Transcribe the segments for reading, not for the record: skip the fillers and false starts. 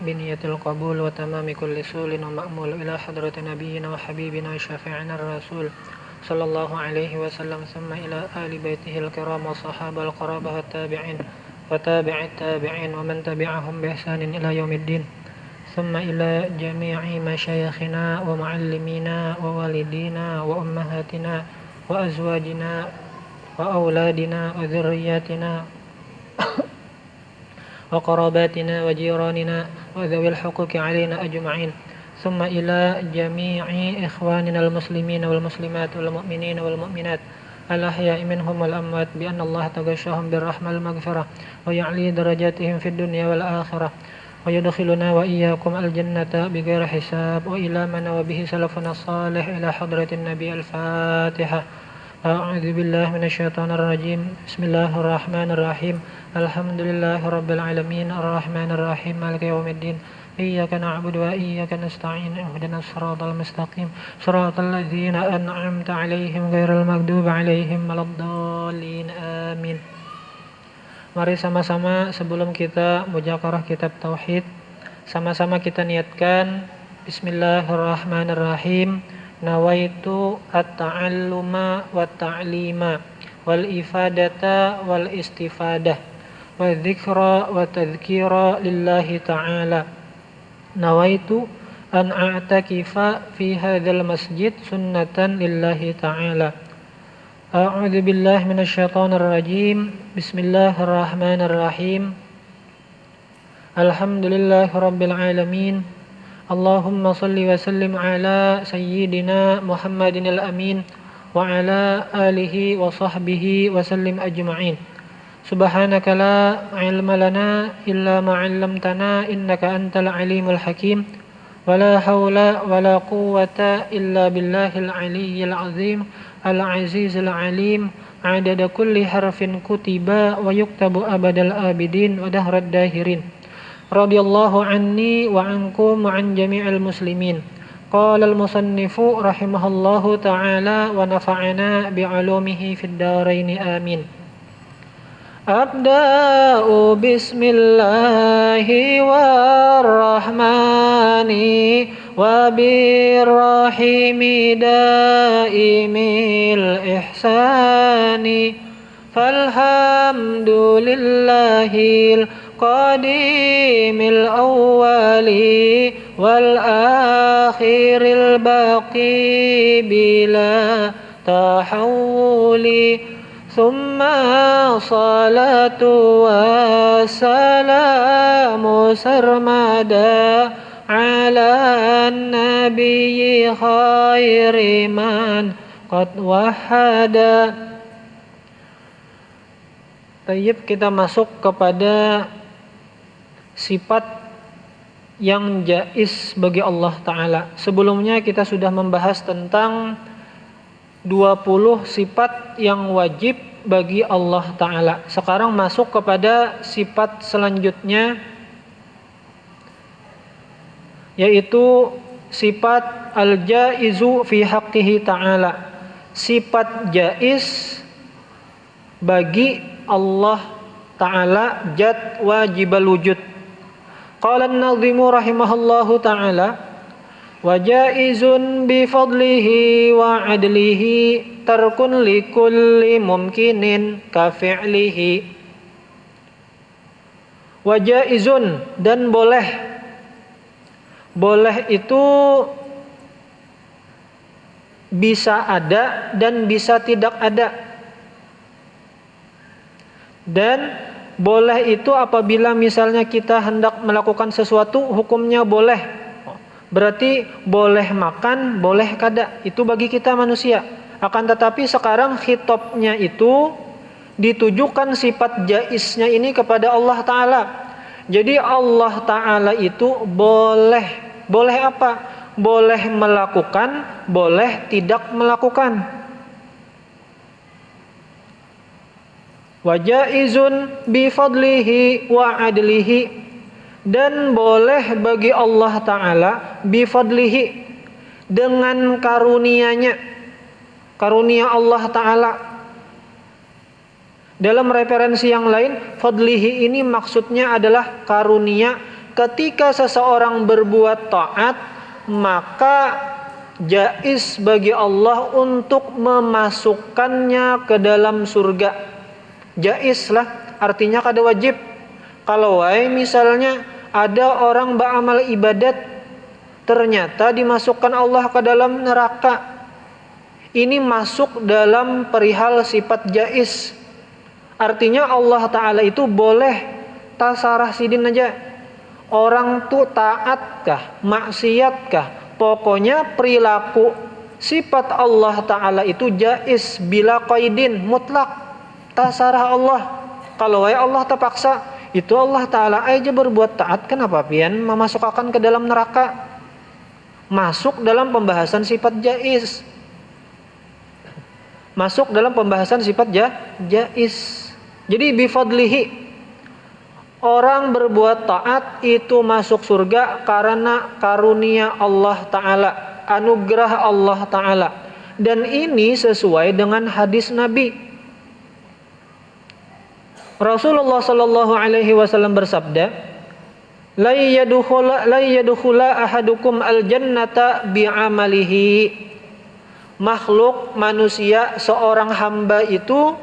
بنية القبول وتمام كل سول ومأمول إلى حضرة نبينا وحبيبنا وشفيعنا الرسول صلى الله عليه وسلم ثم إلى آل بيته الكرام والصحابة القرابة والتابعين وتابع التابعين ومن تبعهم بإحسان إلى يوم الدين ثم إلى جميع مشايخنا ومعلمينا ووالدينا وأمهاتنا وأزواجنا وأولادنا وذرياتنا وقراباتنا وجيراننا وذوي الحقوق علينا أجمعين ثم إلى جميع إخواننا المسلمين والمسلمات والمؤمنين والمؤمنات الأحياء منهم والأموات بأن الله تغشاهم بالرحمة المغفرة ويعلي درجاتهم في الدنيا والآخرة ويدخلنا وإياكم الجنة بغير حساب وإلى من وبه سلفنا الصالح إلى حضرة النبي الفاتحة. أعوذ بالله من الشيطان الرجيم بسم الله الرحمن الرحيم الحمد لله رب العالمين الرحمن الرحيم مالك يوم الدين إياك نعبد وإياك نستعين اهدنا الصراط المستقيم صراط الذين أنعمت عليهم غير المغضوب عليهم ولا الضالين آمين. Mari sama-sama sebelum kita muzakarah kitab tauhid, sama-sama kita niatkan Bismillahirrahmanirrahim. Nawaitu at-ta'alluma wat-ta'lima wal ifadata wal istifadah wa dzikra wa tadhkira lillahi ta'ala. Nawaitu an a'takifa fi hadzal masjid sunnatan lillahi ta'ala. A'udzu billahi minasyaitonir rajim. Bismillahirrahmanirrahim. Alhamdulillahi rabbil alamin. Allahumma salli wa sallim ala sayyidina Muhammadinil amin wa ala alihi wa sahbihi wa sallim ajma'in. Subhanaka la ilma lana illa ma 'allamtana innaka antal alimul hakim. Wa la hawla wa la quwwata illa billahil aliyyil azim. Al-Aziz Al-Alim adada kulli harfin kutiba wa yuktabu abadal abidin wa dahrad dahirin radiyallahu anni wa ankum wa an jami'il muslimin. Qala al-musannifu rahimahullahu ta'ala wa nafa'ana bi'ulumihi fid darain amin. Abda'u bismillahi warrahmani wa birrahimi daimil ihsani falhamdulillahil qadimil awwali wal akhiril baqi bila tahawuli thumma salatu wassalamu sarmada ala nabiyyi khairi man qad wahada. Tayyib, kita masuk kepada sifat yang jaiz bagi Allah Ta'ala. Sebelumnya kita sudah membahas tentang 20 sifat yang wajib bagi Allah Ta'ala. Sekarang masuk kepada sifat selanjutnya, yaitu sifat al-jaizu fi haqqihi ta'ala. Sifat jaiz bagi Allah Ta'ala, jat wajibal wujud. Qala an-nadhimu rahimahullahu ta'ala wa jaizun bi fadlihi wa adlihi tarkun li kulli mumkinin ka fi'lihi. Wa jaizun, dan boleh. Boleh itu bisa ada dan bisa tidak ada. Dan boleh itu apabila misalnya kita hendak melakukan sesuatu, hukumnya boleh. Berarti boleh makan, boleh kada. Itu bagi kita manusia. Akan tetapi sekarang khitabnya itu ditujukan sifat jaiznya ini kepada Allah Ta'ala. Jadi Allah Ta'ala itu boleh. Boleh apa? Boleh melakukan, boleh tidak melakukan. Wa jaizun bi fadlihi wa adlihi, dan boleh bagi Allah Ta'ala bifadlihi, dengan karunia-Nya, karunia Allah Ta'ala. Dalam referensi yang lain, fadlihi ini maksudnya adalah karunia ketika seseorang berbuat taat, maka jaiz bagi Allah untuk memasukkannya ke dalam surga. Jaiz lah, artinya kada wajib. Kalau misalnya ada orang beramal ibadat ternyata dimasukkan Allah ke dalam neraka, ini masuk dalam perihal sifat jaiz. Artinya Allah Ta'ala itu boleh tasarah sidin aja. Orang tuh taatkah, maksiatkah, pokoknya perilaku sifat Allah Ta'ala itu jaiz bila qaidin, mutlak, tasarah Allah. Kalau Allah terpaksa, itu Allah Ta'ala aja berbuat taat, kenapa pian memasukkan ke dalam neraka? Masuk dalam pembahasan sifat jaiz. Masuk dalam pembahasan sifat jaiz. Jadi bifadlihi, orang berbuat taat itu masuk surga karena karunia Allah Ta'ala, anugerah Allah Ta'ala. Dan ini sesuai dengan hadis Nabi. Rasulullah sallallahu alaihi wasallam bersabda, la yadkhula ahadukum al-jannata bi'amalihi. Makhluk manusia, seorang hamba itu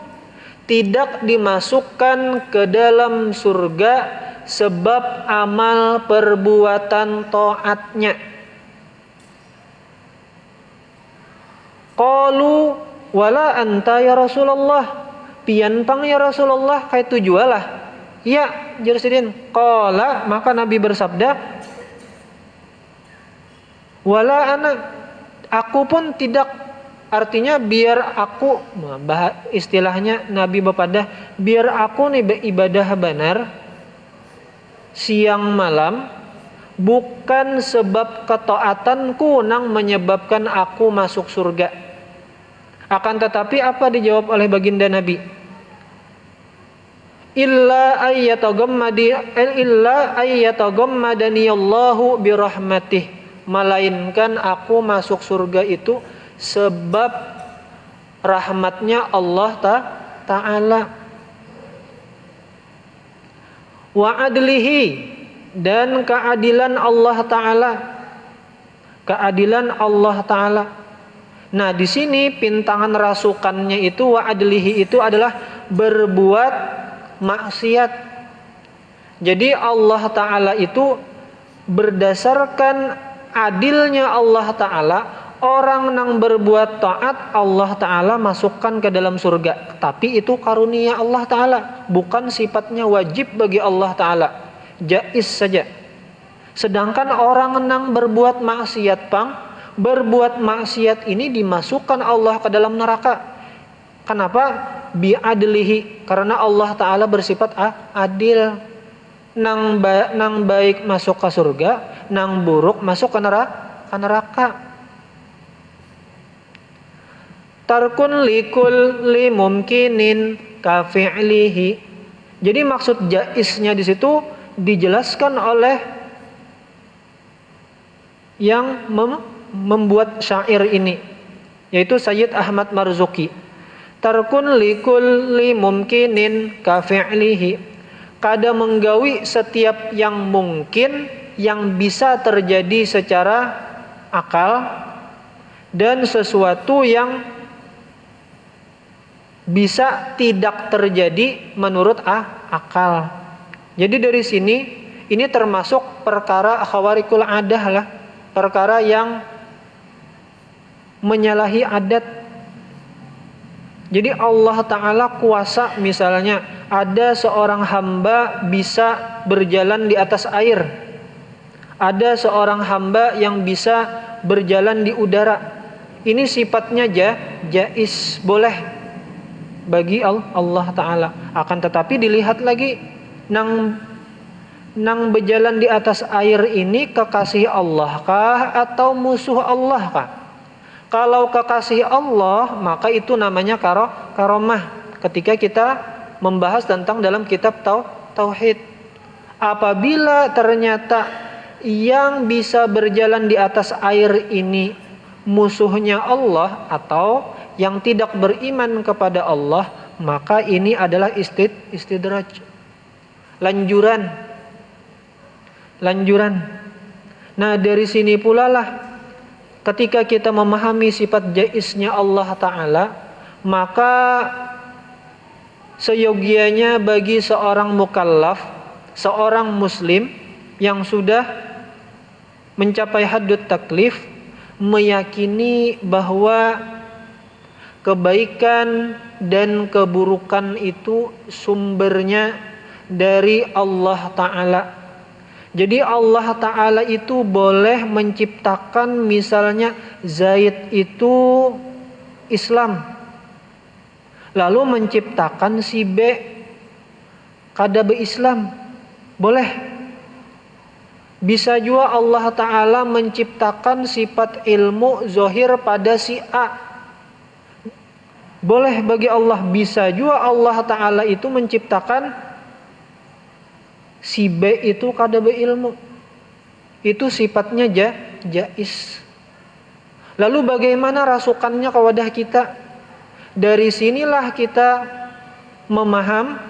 tidak dimasukkan ke dalam surga sebab amal perbuatan taatnya. Qalu wala anta ya Rasulullah, pian pang ya Rasulullah, kayak tujualah. Ya, jersidin. Qala, maka Nabi bersabda, wala ana, aku pun tidak. Artinya biar aku, istilahnya Nabi bepadah, biar aku nih beribadah benar siang malam, bukan sebab ketaatanku nang menyebabkan aku masuk surga. Akan tetapi apa dijawab oleh baginda Nabi? Illa ayyatagammadani Allahu birahmatih, melainkan aku masuk surga itu sebab rahmatnya Allah Ta'ala. Wa adlihi, dan keadilan Allah Ta'ala. Keadilan Allah Ta'ala. Nah, di sini pintangan rasukannya itu wa adlihi itu adalah berbuat maksiat. Jadi Allah Ta'ala itu berdasarkan adilnya Allah Ta'ala, orang yang berbuat taat Allah Ta'ala masukkan ke dalam surga. Tapi itu karunia Allah Ta'ala, bukan sifatnya wajib bagi Allah Ta'ala, jaiz saja. Sedangkan orang yang berbuat maksiat berbuat maksiat ini dimasukkan Allah ke dalam neraka. Kenapa? Bi'adlihi, karena Allah Ta'ala bersifat adil. Nang baik masuk ke surga, nang buruk masuk ke neraka. Tarkun likulli mumkinin kafi'lihi. Jadi maksud jaiznya di situ dijelaskan oleh yang membuat syair ini, yaitu Sayyid Ahmad Marzuki. Tarkun likulli mumkinin kafi'lihi, kada menggawi setiap yang mungkin yang bisa terjadi secara akal, dan sesuatu yang bisa tidak terjadi menurut akal. Jadi dari sini ini termasuk perkara khawarikul adah lah, perkara yang menyalahi adat. Jadi Allah Ta'ala kuasa, misalnya ada seorang hamba bisa berjalan di atas air, ada seorang hamba yang bisa berjalan di udara. Ini sifatnya jaiz, boleh bagi Allah Ta'ala. Akan tetapi dilihat lagi, nang berjalan di atas air ini kekasih Allah kah atau musuh Allah kah? Kalau kekasih Allah, maka itu namanya karomah. Ketika kita membahas tentang dalam kitab Tauhid, apabila ternyata yang bisa berjalan di atas air ini musuhnya Allah atau yang tidak beriman kepada Allah, maka ini adalah istidraj, lanjuran. lanjuran. Nah, dari sini pula lah ketika kita memahami sifat jaiznya Allah Ta'ala, maka seyogianya bagi seorang mukallaf, seorang muslim yang sudah mencapai haddut taklif, meyakini bahwa kebaikan dan keburukan itu sumbernya dari Allah Ta'ala. Jadi Allah Ta'ala itu boleh menciptakan, misalnya Zaid itu Islam, lalu menciptakan si B kada be-Islam, boleh. Bisa juga Allah Ta'ala menciptakan sifat ilmu zohir pada si A, boleh bagi Allah. Bisa juga Allah Ta'ala itu menciptakan si B itu kada berilmu, itu sifatnya jaiz. Lalu bagaimana rasukannya ke wadah kita? Dari sinilah kita memaham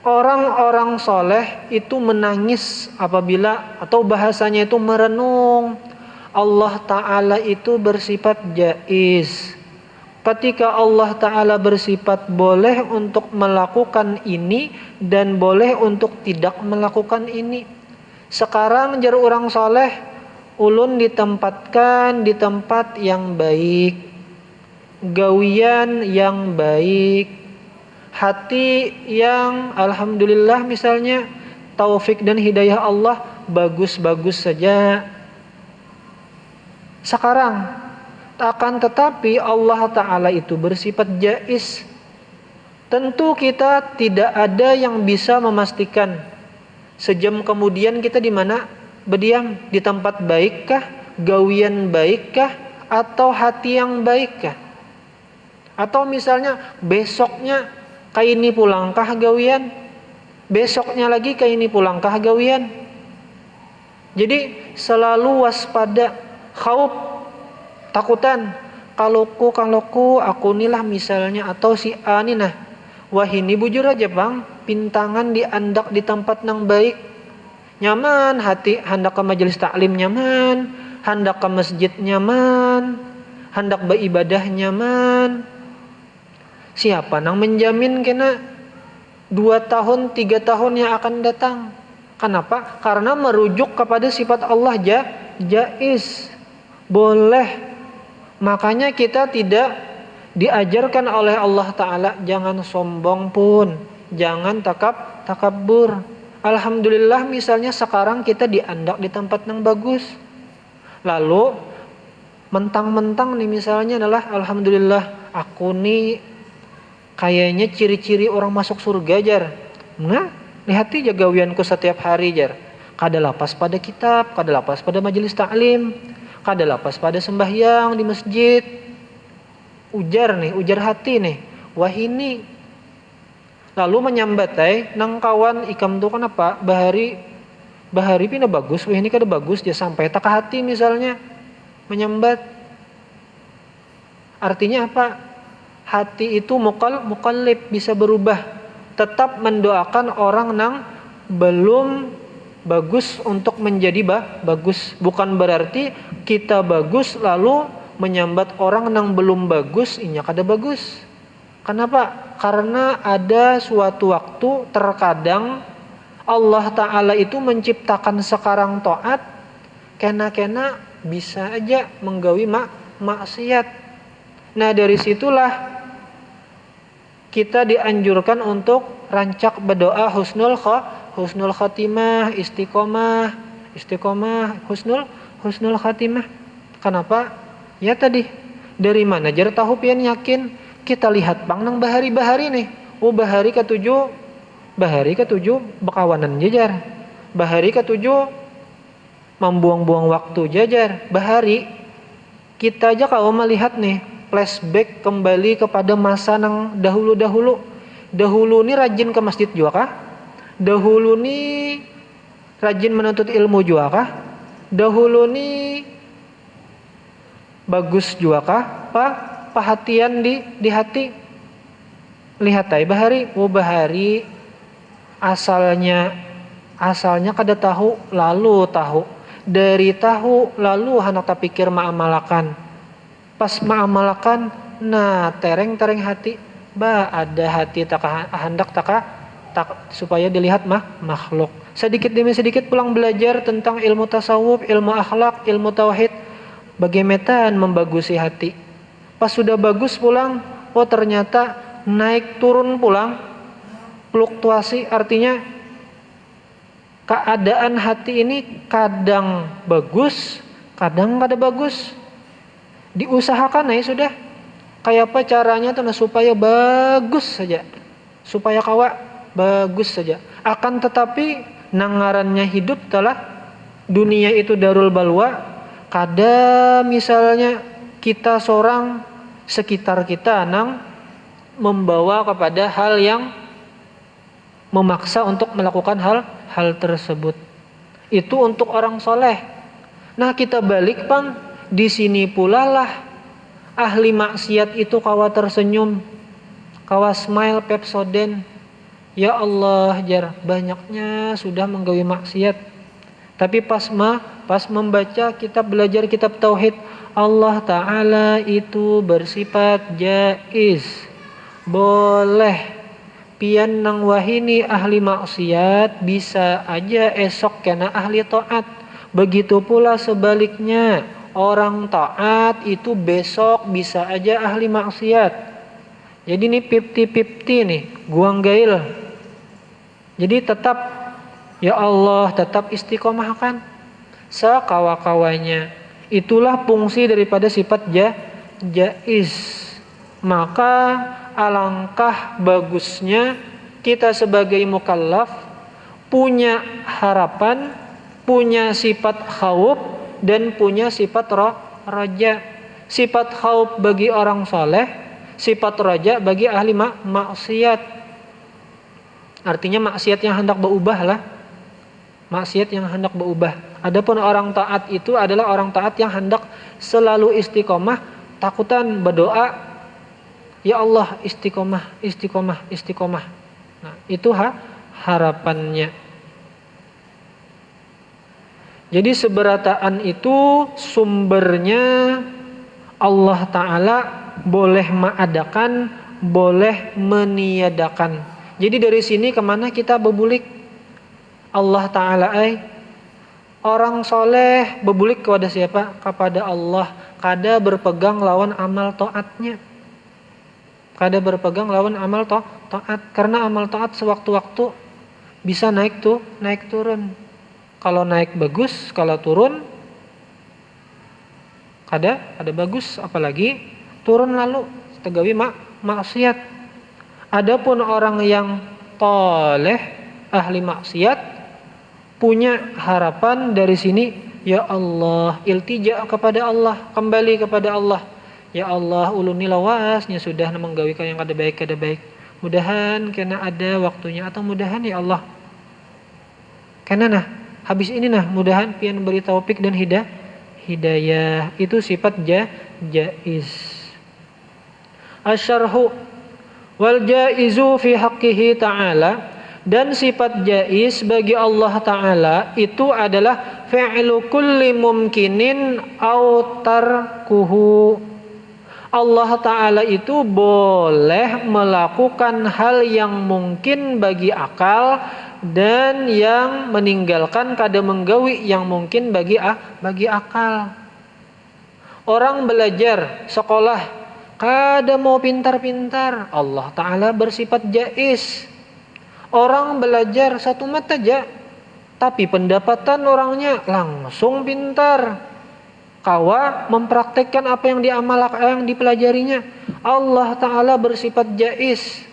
orang-orang soleh itu menangis apabila, atau bahasanya itu merenung, Allah Ta'ala itu bersifat jaiz. Ketika Allah Ta'ala bersifat boleh untuk melakukan ini dan boleh untuk tidak melakukan ini. Sekarang jar orang soleh, ulun ditempatkan di tempat yang baik, gawian yang baik, hati yang alhamdulillah misalnya taufik dan hidayah Allah bagus-bagus saja. Sekarang akan tetapi Allah Ta'ala itu bersifat jaiz. Tentu kita tidak ada yang bisa memastikan sejam kemudian kita di mana berdiam, di tempat baikkah, gawian baikkah, atau hati yang baikkah. Atau misalnya besoknya kayak ini pulangkah gawian, besoknya lagi kayak ini pulangkah gawian. Jadi selalu waspada, khauf, takutan. Kalauku aku nilah misalnya, atau si A nih nah, wah ini bujur aja bang, pintangan diandak di tempat yang baik, nyaman hati, hendak ke majelis taklim nyaman, hendak ke masjid nyaman, hendak beribadah nyaman. Siapa nang menjamin kena 2 tahun 3 tahun yang akan datang? Kenapa? Karena merujuk kepada sifat Allah jaiz, boleh. Makanya kita tidak diajarkan oleh Allah Ta'ala jangan sombong pun, jangan takabur. Alhamdulillah misalnya sekarang kita diandak di tempat yang bagus, lalu mentang-mentang nih misalnya adalah alhamdulillah aku nih kayaknya ciri-ciri orang masuk surga jar. Nah, lihat aja gawianku setiap hari jar. Kada lapas pada kitab, kada lapas pada majelis taklim, kada lapas pada sembahyang di masjid. Ujar hati nih, wah ini. Lalu menyambatai nang kawan ikam tuh kenapa? Bahari pina bagus, wah ini kada bagus dia sampai tak hati misalnya menyambat. Artinya apa? Hati itu mukallib, bisa berubah. Tetap mendoakan orang nang belum bagus untuk menjadi bagus. Bukan berarti kita bagus lalu menyambat orang nang belum bagus, inya kada bagus. Kenapa? Karena ada suatu waktu terkadang Allah Ta'ala itu menciptakan sekarang taat, kena-kena bisa aja menggawi maksiat. Nah dari situlah kita dianjurkan untuk rancak berdoa husnul khatimah, istiqomah, husnul khatimah. Kenapa? Ya tadi dari mana jar tahu pian yakin. Kita lihat bang nang bahari nih. Oh bahari ketujuh bekawanan jajar. Bahari ketujuh membuang-buang waktu jajar. Bahari kita aja kalau melihat nih flashback kembali kepada masa nang dahulu. Dahulu nih rajin ke masjid juga kah? Dahulu nih rajin menuntut ilmu juga kah? Dahulu nih bagus juga kah? Perhatian di hati. Lihat ay bahari, bahari asalnya kada tahu lalu tahu, dari tahu lalu hendak pikir ma'amalakan, pas ma'amalakan nah tereng hati ada hati hendak supaya dilihat makhluk. Sedikit demi sedikit pulang belajar tentang ilmu tasawuf, ilmu akhlak, ilmu tauhid, bagaimana membagusi hati. Pas sudah bagus pulang, oh ternyata naik turun pulang, fluktuasi, artinya keadaan hati ini kadang bagus, kadang kada bagus. Diusahakan ya sudah. Kayak apa caranya tuh supaya bagus saja, supaya kawa bagus saja. Akan tetapi nangarannya hidup telah dunia itu darul balwa. Kada misalnya kita seorang sekitar kita nang membawa kepada hal yang memaksa untuk melakukan hal tersebut. Itu untuk orang soleh. Nah kita balik pang, di sini pula lah ahli maksiat itu kawa tersenyum, kawa smile Pepsodent. Ya Allah, jar banyaknya sudah menggawi maksiat. Tapi pas membaca kitab, belajar kitab tauhid, Allah Ta'ala itu bersifat jaiz, boleh. Pian nang wahini ahli maksiat bisa aja esok kena ahli taat. Begitu pula sebaliknya, orang taat itu besok bisa aja ahli maksiat. Jadi ini 50-50 nih, guang gail. Jadi tetap, ya Allah, tetap istiqomahkan sekawa-kawanya. Itulah fungsi daripada sifat jaiz. Maka alangkah bagusnya kita sebagai mukallaf punya harapan, punya sifat khauf dan punya sifat raja. Sifat khauf bagi orang soleh, sifat raja bagi ahli maksiat. Artinya maksiat yang hendak berubah lah. Maksiat yang hendak berubah. Adapun orang taat itu adalah orang taat yang hendak selalu istiqomah, takutan berdoa, ya Allah istiqomah, istiqomah, istiqomah. Nah, itu harapannya. Jadi seberataan itu sumbernya Allah Ta'ala boleh mengadakan, boleh meniadakan. Jadi dari sini kemana kita berbulik? Allah Ta'ala orang soleh berbulik kepada siapa? Kepada Allah. Kada berpegang lawan amal taatnya. Kada berpegang lawan amal taat. Karena amal taat sewaktu-waktu bisa naik turun. Kalau naik bagus, kalau turun kada bagus, apalagi turun lalu tegawi maksiat. Adapun orang yang toleh, ahli maksiat, punya harapan dari sini, ya Allah, iltija kepada Allah, kembali kepada Allah. Ya Allah, ulun ni lawasnya sudah menggawi yang kada baik. Mudahan kena ada waktunya, atau mudahan ya Allah. Kena nah, habis ini nah, mudahan pian beri taufik dan hidayah. Itu sifat jaiz. Asyarhu wal jaizu fi haqqihi ta'ala, dan sifat jaiz bagi Allah Ta'ala itu adalah fi'lu kulli mumkinin au tarkuhu. Allah Ta'ala itu boleh melakukan hal yang mungkin bagi akal dan yang meninggalkan kada menggawi yang mungkin bagi akal. Orang belajar sekolah kada mau pintar-pintar, Allah Ta'ala bersifat jaiz. Orang belajar satu mata aja, tapi pendapatan orangnya langsung pintar. Kawa mempraktekkan apa yang yang dipelajarinya. Allah Ta'ala bersifat jaiz.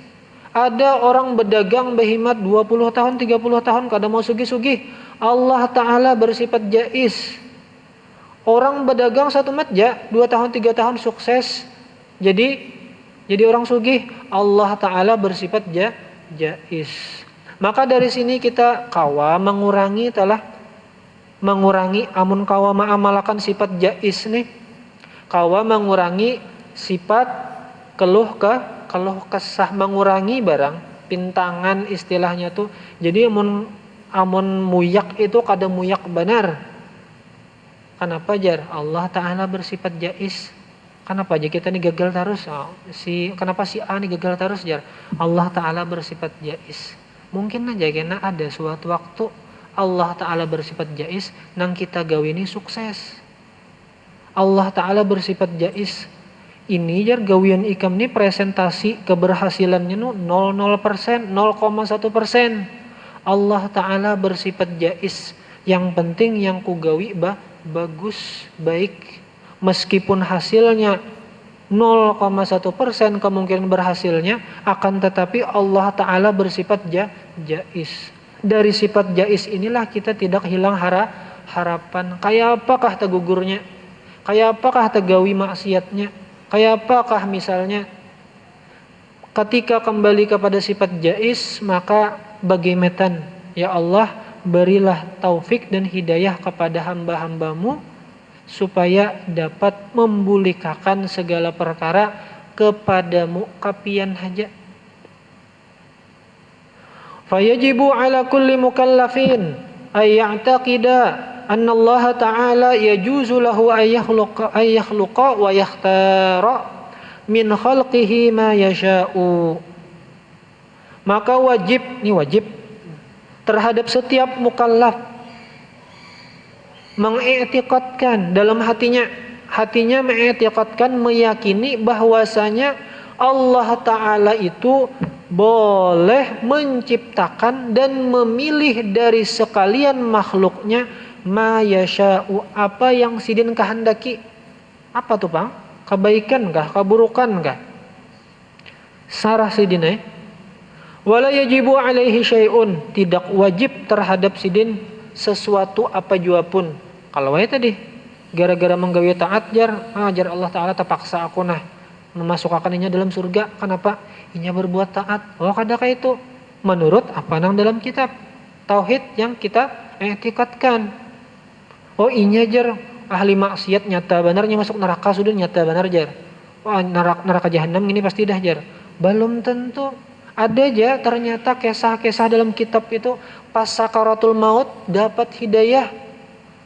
Ada orang berdagang berhemat 20 tahun, 30 tahun, kada mau sugih-sugih. Allah Ta'ala bersifat jaiz. Orang berdagang satu meja 2 tahun, 3 tahun sukses. Jadi orang sugih, Allah Ta'ala bersifat jaiz. Maka dari sini kita kawa mengurangi amun kawa ma'amalakan sifat jaiz nih, kawa mengurangi sifat keluh kesah, mengurangi barang pintangan istilahnya tuh. Jadi amun muyak itu kada muyak benar. Kenapa jar? Allah Ta'ala bersifat jais. Kenapa aja kita nih gagal terus? Kenapa si A nih gagal terus jar? Allah Ta'ala bersifat jais. Mungkin aja kena ada suatu waktu Allah Ta'ala bersifat jais nang kita gawe ini sukses. Allah Ta'ala bersifat jais. Ini jar gawian ikam nih presentasi keberhasilannya 0,1%. Allah Ta'ala bersifat jais. Yang penting yang ku gawi bagus, baik. Meskipun hasilnya 0,1% kemungkinan berhasilnya, akan tetapi Allah Ta'ala bersifat jais. Dari sifat jais inilah kita tidak hilang harapan. Kayak apakah tegugurnya? Kayak apakah tegawi maksiatnya? Kayak apakah misalnya ketika kembali kepada sifat jais, maka bagaimana ya Allah, berilah taufik dan hidayah kepada hamba-hambamu supaya dapat membulikakan segala perkara kepadamu kapian haja. Fayajibu ala kulli mukallafin ay ya'taqida anna Allah Ta'ala yajuzu lahu ay yakhluqa wa yakhtara min khalqihi ma yasha'u. Maka wajib terhadap setiap mukallaf mengiktikadkan dalam hatinya mengiktikadkan, meyakini bahwasanya Allah Ta'ala itu boleh menciptakan dan memilih dari sekalian makhluknya ma yasha'u, apa yang sidin kehendaki. Apa tuh Bang? Kebaikan kah? Keburukan kah? Sarah sidin wala yajibu alaihi syai'un, tidak wajib terhadap sidin sesuatu apa jua pun. Kalau tadi gara-gara menggawe taat jar Allah Ta'ala terpaksa aku memasukkannya dalam surga. Kenapa? Inya berbuat taat. Kada kayak itu menurut apa nang dalam kitab tauhid yang kita etikatkan. Inya jar ahli maksiat nyata benarnya masuk neraka, sudah nyata benar jar. Neraka jahanam ini pasti dah jar. Belum tentu. Ada aja ternyata kisah-kisah dalam kitab itu pas sakaratul maut dapat hidayah.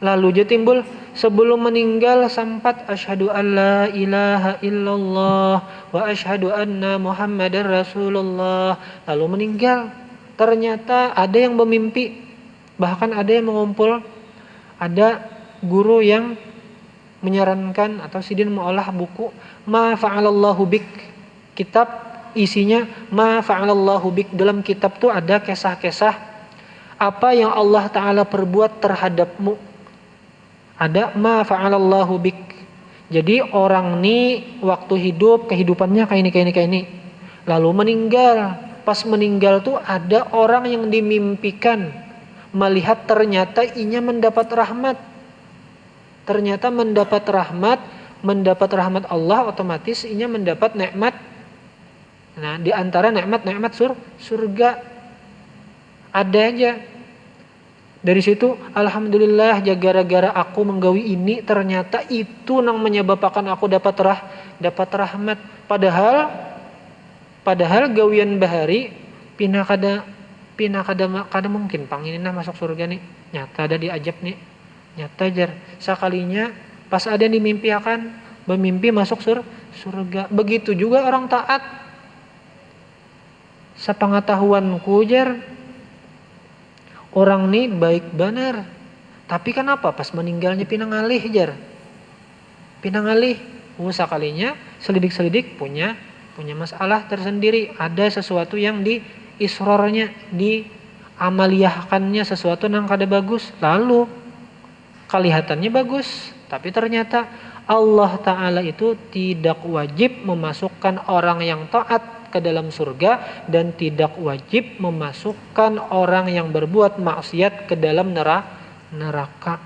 Lalu dia timbul sebelum meninggal sempat asyhadu an la ilaha illallah wa asyhadu anna muhammadar rasulullah. Lalu meninggal. Ternyata ada yang bermimpi, bahkan ada yang mengumpul. Ada guru yang menyarankan atau sidin mengolah buku ma fa'alallahu bik. Kitab isinya ma fa'alallahu bik. Dalam kitab tuh ada kisah-kisah apa yang Allah Ta'ala perbuat terhadapmu. Ada ma fa'alallahu bik. Jadi orang ini waktu hidup kehidupannya kayak ini. Lalu meninggal. Pas meninggal tuh ada orang yang dimimpikan melihat ternyata inya mendapat rahmat. Ternyata mendapat rahmat Allah, otomatis inya mendapat nikmat. Nah, di antara nikmat surga ada aja. Dari situ alhamdulillah gara-gara aku menggawi ini ternyata itu yang menyebabkan aku dapat rahmat. Padahal gawian bahari pindah kada mungkin panginina masuk surga nih. Nyata ada diajab nih. Nyata jar. Sekalinya pas ada yang dimimpiakan bermimpi masuk surga. Begitu juga orang taat. Sepengetahuanku jar, orang nih baik benar. Tapi kenapa pas meninggalnya pinangalih jar? Pinangalih. Sekalinya selidik punya masalah tersendiri. Ada sesuatu yang di isrornya, di amaliyahkannya, sesuatu yang kada bagus. Lalu kelihatannya bagus, tapi ternyata Allah Ta'ala itu tidak wajib memasukkan orang yang taat ke dalam surga dan tidak wajib memasukkan orang yang berbuat maksiat ke dalam neraka.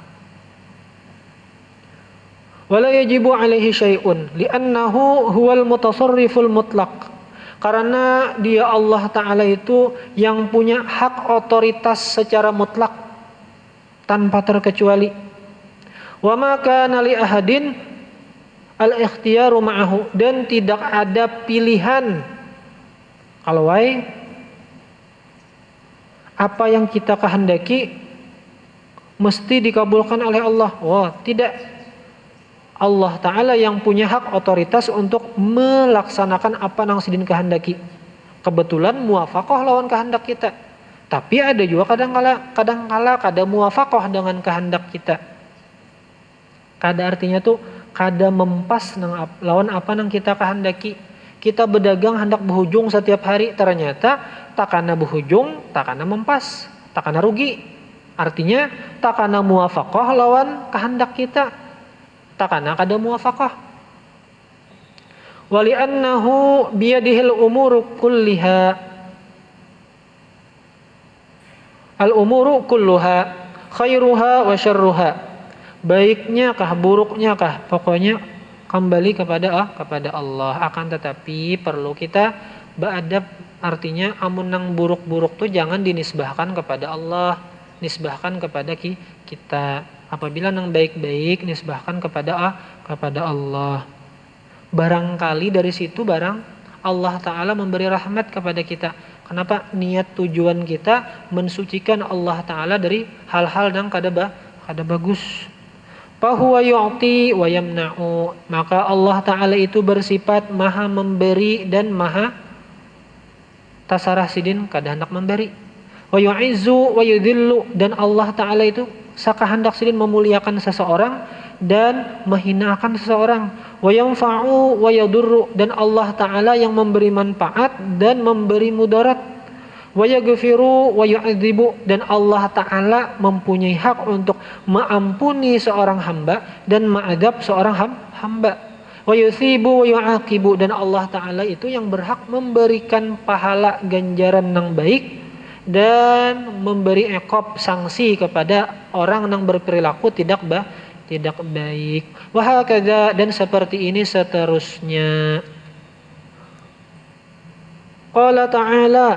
Wala yajibu alaihi syai'un li'annahu huwal mutasarriful mutlaq. Karena dia Allah Ta'ala itu yang punya hak otoritas secara mutlak tanpa terkecuali. Wa ma kana li ahadin al-ikhtiyaru ma'ahu, dan tidak ada pilihan. Kalau apa yang kita kehendaki mesti dikabulkan oleh Allah. Wah, tidak. Allah Ta'ala yang punya hak otoritas untuk melaksanakan apa yang sidin kehendaki. Kebetulan muwafaqah lawan kehendak kita. Tapi ada juga kadang-kala kada muwafaqah dengan kehendak kita. Kada artinya tuh kada mempas lawan apa yang kita kehendaki. Kita berdagang hendak berhujung setiap hari, ternyata takana berhujung, takana mempas, takana rugi. Artinya takana muwafaqah lawan kehendak kita, takana kada muwafaqah. Wali annahu biyadihil umuru kulliha, al umuru kulluha khairuha wa syarruha. Baiknya kah, buruknya kah, pokoknya kembali kepada Allah. Akan tetapi perlu kita beradab, artinya amun nang buruk-buruk tuh jangan dinisbahkan kepada Allah, nisbahkan kepada kita. Apabila nang baik-baik nisbahkan kepada Allah. Barangkali dari situ Allah Ta'ala memberi rahmat kepada kita. Kenapa? Niat tujuan kita mensucikan Allah Ta'ala dari hal-hal yang kada bagus. Fahuwa yu'ti wa yamna'u. Maka Allah Ta'ala itu bersifat maha memberi dan maha tasarah sidin kada hendak memberi. Wa yu'izzu wa yudhillu, dan Allah Ta'ala itu sakahandak sidin memuliakan seseorang dan menghinakan seseorang. Wa yanfa'u wa yadurru, dan Allah Ta'ala yang memberi manfaat dan memberi mudarat. Wa yaghfiru wa yu'adzibu, dan Allah Ta'ala mempunyai hak untuk mengampuni seorang hamba dan mengadab seorang hamba. Wa yuthibu wa yu'aqibu, dan Allah Ta'ala itu yang berhak memberikan pahala ganjaran yang baik dan memberi iqab sanksi kepada orang yang berperilaku tidak baik. Wa hakadha, dan seperti ini seterusnya. Qala ta'ala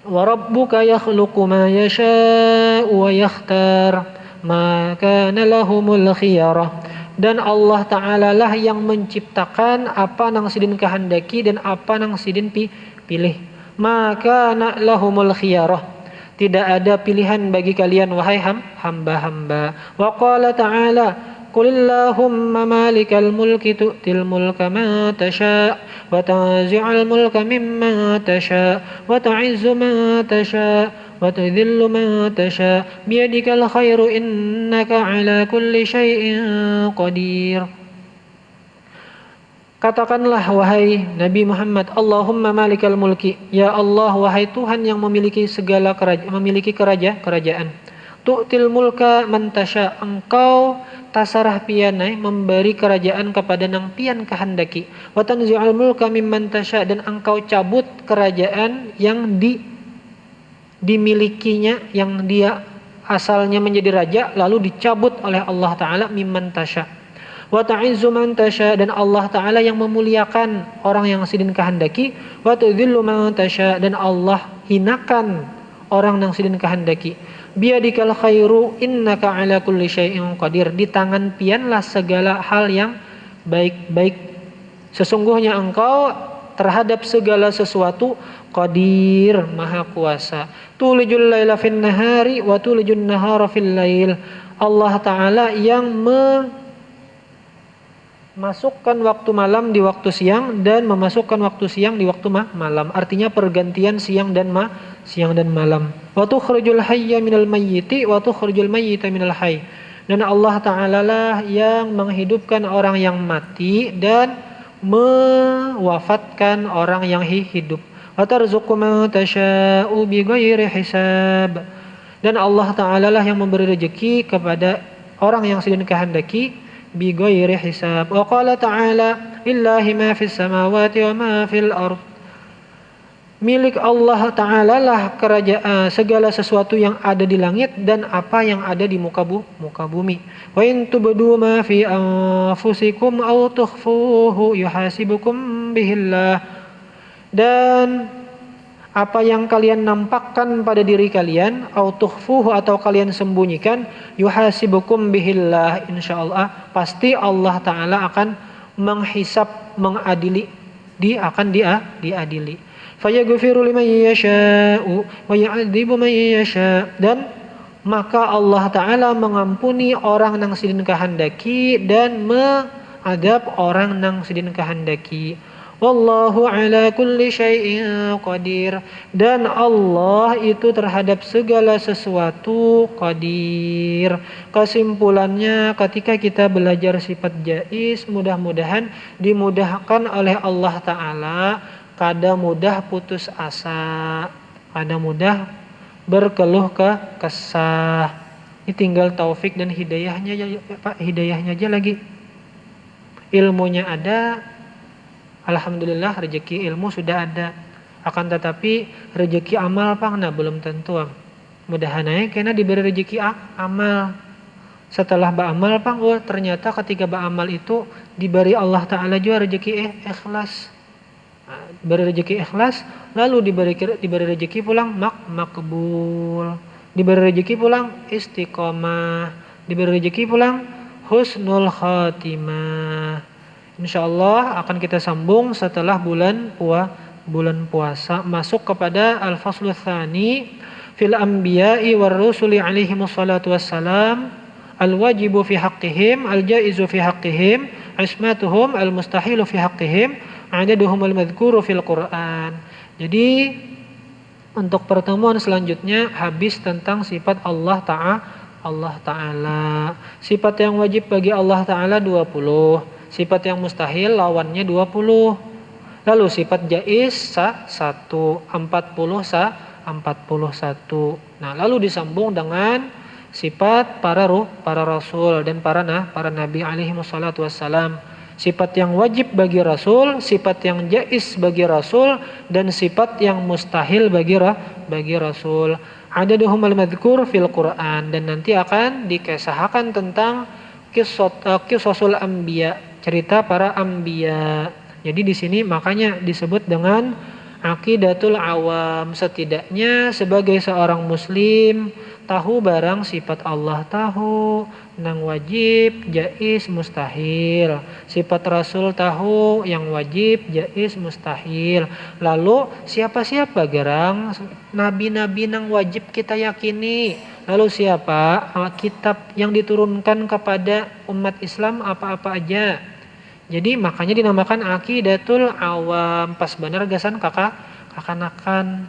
wa rabbuka yakhluqu ma yasha'u wa yakhtar ma kana lahumul khiyarah, dan Allah Ta'ala lah yang menciptakan apa nang sidin kehendaki dan apa nang sidin pilih. Maka lahumul khiyarah, tidak ada pilihan bagi kalian wahai hamba-hamba. Wa qala ta'ala qulillahumma malikal mulki tu'til mulka ma tasha' wa tanzi'ul mulka mimma tasha' wa tu'izzu ma tasha' wa tudhillu ma tasha' biyadikal khairu innaka ala kulli syai'in qadir. Katakanlah wahai Nabi Muhammad, Allahumma malikal mulki, ya Allah wahai Tuhan yang memiliki segala kerajaan. Tu'til mulka man tasha, engkau tasarah pianai memberi kerajaan kepada nang pian kehendaki. Wa tanzi'ul mulka mimman tasha, dan engkau cabut kerajaan yang dimilikinya, yang dia asalnya menjadi raja lalu dicabut oleh Allah Ta'ala mimman tasha. Wa ta'izzu man tasha, dan Allah Ta'ala yang memuliakan orang yang sidin kehendaki. Wa tudhillu man tasha, dan Allah hinakan orang yang sidin kehendaki. Biyadikal khairu innaka ala kulli syai'in qadir, di tangan pianlah segala hal yang baik-baik. Sesungguhnya engkau terhadap segala sesuatu qadir, maha kuasa. Tulijul laila fin nahari wa tulijun nahara fil lail. Allah Ta'ala yang masukkan waktu malam di waktu siang dan memasukkan waktu siang di waktu malam. Artinya pergantian siang dan malam. Wa tukhrijul hayya minal mayyiti wa tukhrijul mayyita minal hayy. Dan Allah Ta'ala lah yang menghidupkan orang yang mati dan mewafatkan orang yang hidup. Wa tarzuqu man tasha'u bighairi hisab. Dan Allah Ta'ala lah yang memberi rezeki kepada orang yang sedang kehendaki bighairi hisab. Wa qala ta'ala lillahi ma fis samawati wa ma fil ard. Milik Allah Ta'ala lah kerajaan segala sesuatu yang ada di langit dan apa yang ada di muka bumi. Wa in tubdu ma fi anfusikum aw tukhfuhu yuhasibukum bihillah. Dan apa yang kalian nampakkan pada diri kalian, au tukhfuhu, atau kalian sembunyikan, yuhasibukum bihillah, insyaallah pasti Allah Ta'ala akan menghisab, mengadili, akan diadili. fayaghfiru liman yasha'u wa yu'adzibu man yasha'. Dan maka Allah Ta'ala mengampuni orang nang sidin kehendaki dan mengadab orang nang sidin kehendaki. Wallahu ala kulli syai'in qadir. Dan Allah itu terhadap segala sesuatu qadir. Kesimpulannya, ketika kita belajar sifat jaiz, mudah-mudahan dimudahkan oleh Allah Ta'ala, kada mudah putus asa, kada mudah berkeluh kesah. Ini tinggal taufik dan hidayahnya Pak, hidayahnya aja lagi. Ilmunya ada, alhamdulillah, rezeki ilmu sudah ada. Akan tetapi rezeki amal Pak, nah belum tentu. Mudahan kena diberi rezeki amal. Setelah beramal Pak, oh ternyata ketika beramal itu diberi Allah Ta'ala juga rezeki ikhlas. Diberi rezeki ikhlas, lalu diberi rezeki pulang makbul, diberi rezeki pulang istiqomah, diberi rezeki pulang husnul khatimah. Insyaallah akan kita sambung setelah bulan puasa, masuk kepada al-faslu tsani fil anbiya'i war rusuli alaihi wassalatu wassalam, al-wajibu fi haqqihim, al-jaizu fi haqqihim, ismatuhum, al-mustahilu fi haqqihim, adaduhumul madhkuru fil Qur'an. Jadi untuk pertemuan selanjutnya habis tentang sifat Allah Ta'ala. Sifat yang wajib bagi Allah Ta'ala 20, sifat yang mustahil lawannya 20. Lalu sifat jaiz 1, 41. Nah, lalu disambung dengan sifat para rasul dan para nabi alaihi wassalatu wassalam. Sifat yang wajib bagi Rasul, sifat yang jaiz bagi Rasul, dan sifat yang mustahil bagi Rasul. Adaduhumul madhkur fil Qur'an. Dan nanti akan dikisahkan tentang qisasul anbiya, cerita para anbiya. Jadi di sini makanya disebut dengan aqidatul awam. Setidaknya sebagai seorang muslim tahu barang sifat Allah, tahu nang wajib, jaiz, mustahil. Sifat Rasul tahu yang wajib, jaiz, mustahil. Lalu siapa-siapa gerang nabi-nabi nang wajib kita yakini. Lalu siapa kitab yang diturunkan kepada umat Islam apa-apa aja. Jadi makanya dinamakan aqidatul awam. Pas benar gasan kakanakan.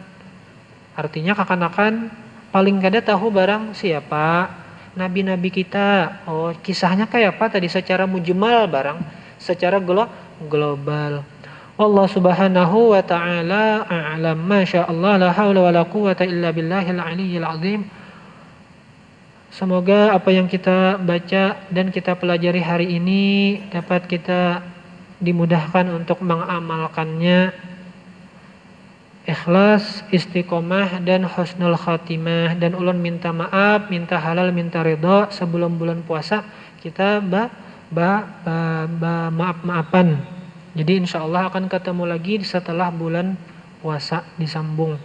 Artinya kakanakan paling kada tahu barang siapa nabi-nabi kita. Oh, kisahnya kayak apa tadi secara mujmal barang, secara global. Allah Subhanahu wa taala a'lam. Masyaallah, la haula wala quwata illa billahil aliyyil azim. Semoga apa yang kita baca dan kita pelajari hari ini dapat kita dimudahkan untuk mengamalkannya. Ikhlas, istiqomah, dan husnul khatimah. Dan ulun minta maaf, minta halal, minta ridha sebelum bulan puasa kita maaf-maafan. Jadi insyaallah akan ketemu lagi setelah bulan puasa, disambung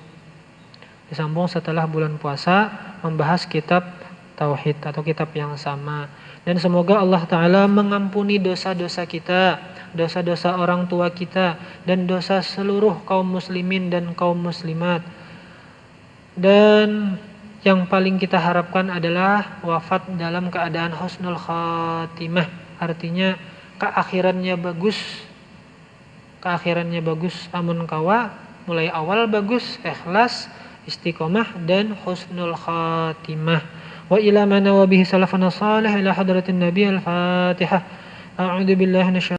setelah bulan puasa membahas kitab tauhid atau kitab yang sama. Dan semoga Allah Ta'ala mengampuni dosa-dosa kita, dosa-dosa orang tua kita, dan dosa seluruh kaum muslimin dan kaum muslimat. Dan yang paling kita harapkan adalah wafat dalam keadaan husnul khatimah. Artinya keakhirannya bagus, amun kawa mulai awal bagus, ikhlas, istiqomah, dan husnul khatimah. Wa ila mana wa bihi salafana salih ila hadratin nabi al-fatihah. A'udzu billahi